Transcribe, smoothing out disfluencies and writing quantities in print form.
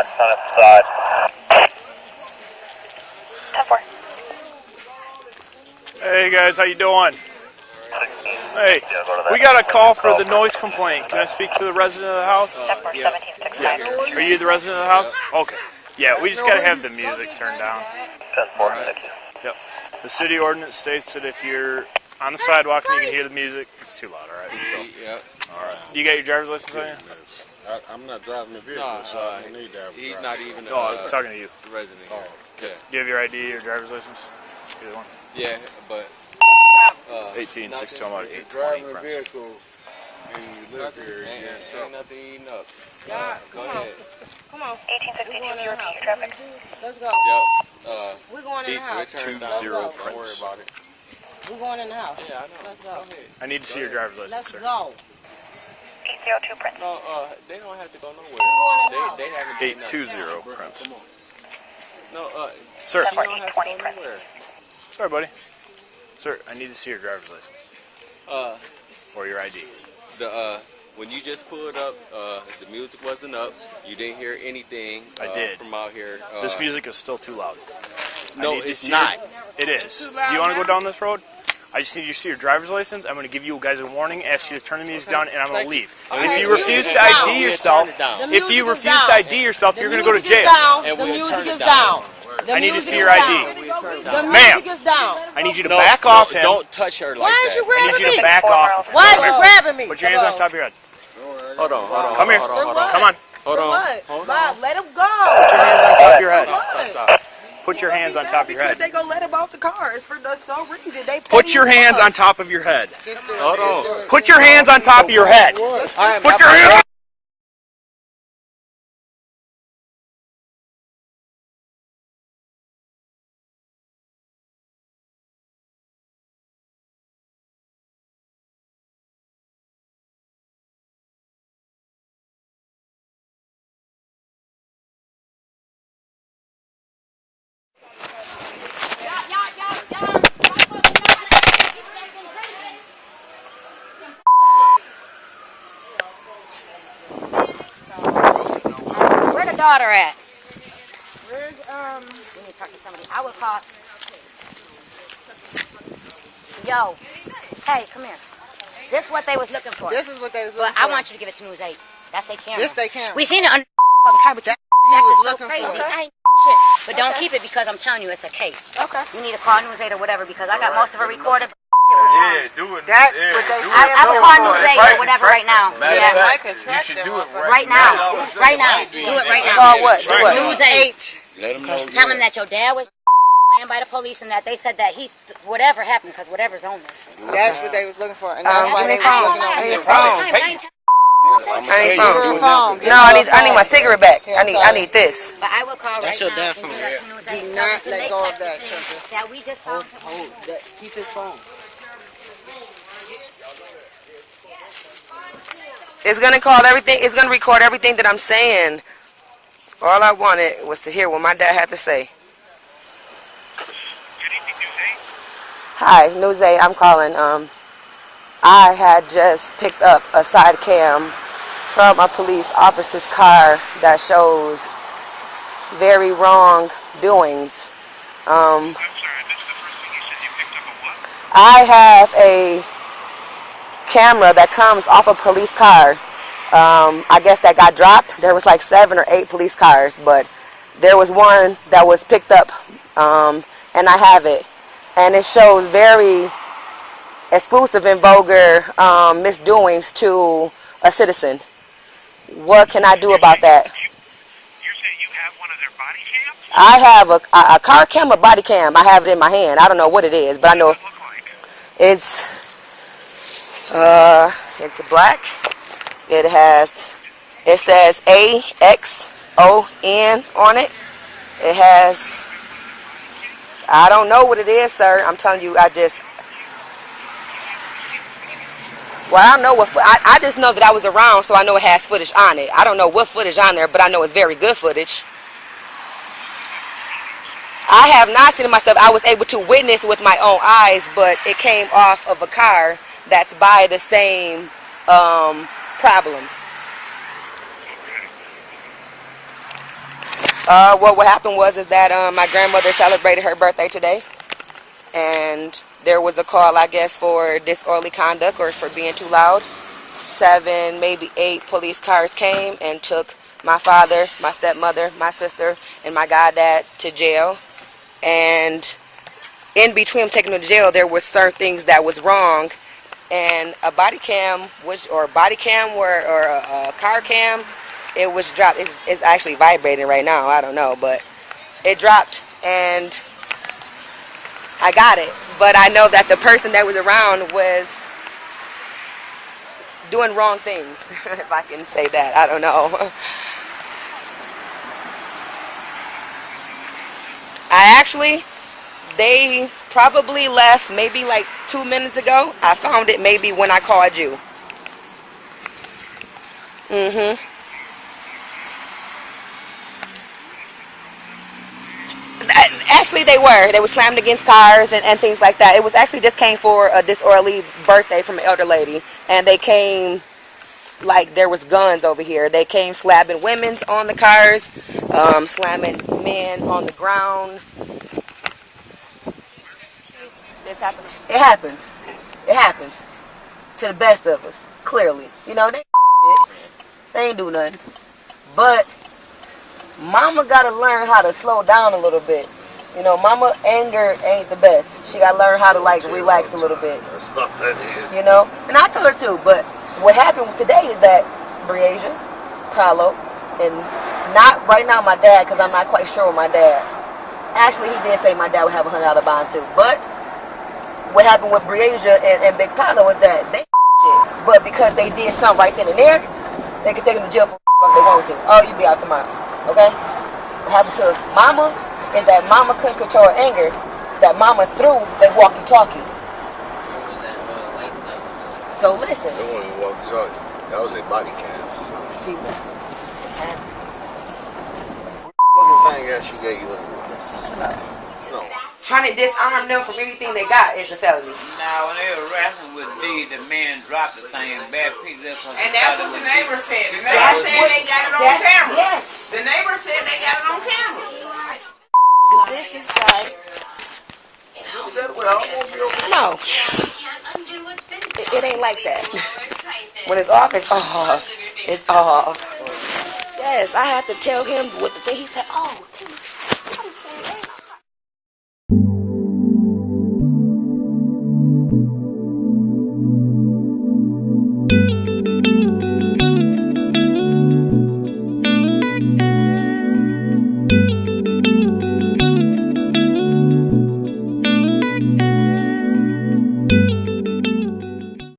on its side. 10-4. Hey guys, how you doing? Hey, we got a call for the noise complaint. Can I speak to the resident of the house? Yeah. Are you the resident of the house? Okay. Yeah, we just gotta have the music turned down. 10-4, thank you. Yep. The city ordinance states that if you're on the sidewalk and you can hear the music, it's too loud, alright? So, Yep. alright. You got your driver's license on you? I'm not driving the vehicle, so I don't need that. He's not even No, I was talking to you. the resident here. Yeah. Do you have your ID or driver's license? Either one. Yeah, but 18, 6 to 820. Driving a Prince. vehicle and you live here, you ain't get in trouble. nothing eating up. Yeah, Go ahead. Come on. 1862, you repeat your traffic. Let's go. Yep. We're going in the house. We're turned down. 20 Don't worry Prince. about it. We're going in the house. Yeah, I know. Let's go. I need to see your driver's license, Let's sir. go. 802 Prince. No, they don't have to go nowhere. going in the house. They haven't done nothing. 820 Prince. No, Sir. you don't have to go nowhere. Sorry, buddy. Sir, I need to see your driver's license. Or your ID. When you just pulled up, the music wasn't up. You didn't hear anything. I did. From out here. This music is still too loud. No, I need to it's see not. It is. Do you want to go down this road? I just need you to see your driver's license. I'm going to give you guys a warning, ask you to turn the music down, and I'm going to leave. And if you refuse to ID yourself, you're going to go to jail. The music is down. I need to see your ID. The music is down. I need you to back off him. Don't touch her like Why is that. you I grabbing need you to me? back off. Why is you grabbing me? Put your hands on top of your head. Hold on. Come here. Hold on. Come on. Hold on. What? Bob, let him go. Put your hands on top of your head. Stop. Put your hands on top of your Because head. they gonna let him off the cars for no reason. They Put your hands on top of your head. Hold on. Put your hands on top of your head. Put your hands. Where the daughter at? Where's, we need to talk to somebody. I would call. Yo. Hey, come here. This is what they was looking for. This is what they was looking But for. I want you to give it to News 8. That's their camera. This they camera. We seen it on the camera, but you he was so looking crazy. for. I ain't shit. But don't keep it because I'm telling you it's a case. Okay. You need to call News 8 or whatever because I got most of it recorded. Yeah, do it. That's what they I would call News 8 or whatever right now. Yeah. You should do it Right now. Right now. Do it right now. Call what? Do what? News 8. Let them know. Tell him that your dad was planned by the police and that they said that he's whatever happened because whatever's on there. That's what they was looking for, and that's why they was looking on I your ain't phone. I I need Your phone. phone. No, I need my cigarette back. I need this. But I will call That's right your now. dad phone. Do not let go of that, Tempest. That we just found. Keep his phone. It's gonna call everything. It's gonna record everything that I'm saying. All I wanted was to hear what my dad had to say. Hi, News 8. I'm calling. I had just picked up a side cam from a police officer's car that shows very wrong doings. I'm sorry, I missed the first thing you said. You picked up a what? I have a camera that comes off a police car. I guess that got dropped. There was like 7 or 8 police cars, but there was one that was picked up, and I have it. And it shows very exclusive and vulgar misdoings to a citizen. What can I do about that? You're saying you have one of their body cams? I have a car cam, a body cam. I have it in my hand. I don't know what it is, but I know What does it look like? it's black. It says AXON on it. It has, I don't know what it is, sir. I'm telling you, well, I don't know what, I just know that I was around, so I know it has footage on it. I don't know what footage on there, but I know it's very good footage. I have not seen it myself. I was able to witness with my own eyes, but it came off of a car that's by the same problem. Well, what happened was that my grandmother celebrated her birthday today, and there was a call, I guess, for disorderly conduct or for being too loud. 7, maybe 8 police cars came and took my father, my stepmother, my sister, and my goddad to jail. And in between them taking them to jail, there was certain things that was wrong, and a body cam, or a car cam, it was dropped. It's actually vibrating right now. I don't know, but it dropped, and I got it. But I know that the person that was around was doing wrong things, if I can say that. I don't know. They probably left maybe like 2 minutes ago. I found it maybe when I called you. Actually, they were slammed against cars and things like that. It was actually just came for a disorderly birthday from an elder lady, and they came like there was guns over here. They came slapping women's on the cars, slamming men on the ground. This happens. It happens. It happens to the best of us. Clearly, you know they ain't do nothing. But mama gotta learn how to slow down a little bit. You know, mama anger ain't the best. She gotta learn how to like relax a little bit. That's all that is. You know, and I told her too. But what happened today is that Briasia, Carlo, and not right now my dad, because I'm not quite sure with my dad. Actually, he did say my dad would have a $100 bond too. But what happened with Briasia and Big Paolo is that they shit. But because they did something right then and there, they can take them to jail for what they want to. Oh, you be out tomorrow. Okay? What happened to mama is that mama couldn't control her anger. That mama threw they walkie-talkie. So listen. They won't even walkie-talkie. That was a body cam. See, listen. Fucking thing else you gave you. Just chill out. No. Trying to disarm them from anything they got is a felony. Now, when they were wrestling with D, the man dropped the thing and bad picked it up. And that's what the neighbor said. The neighbor said they got it on camera. Yes. The neighbor said they got it on camera. This side. No. It ain't like that. When it's off, it's off. It's off. Yes, I had to tell him what the thing. He said, oh,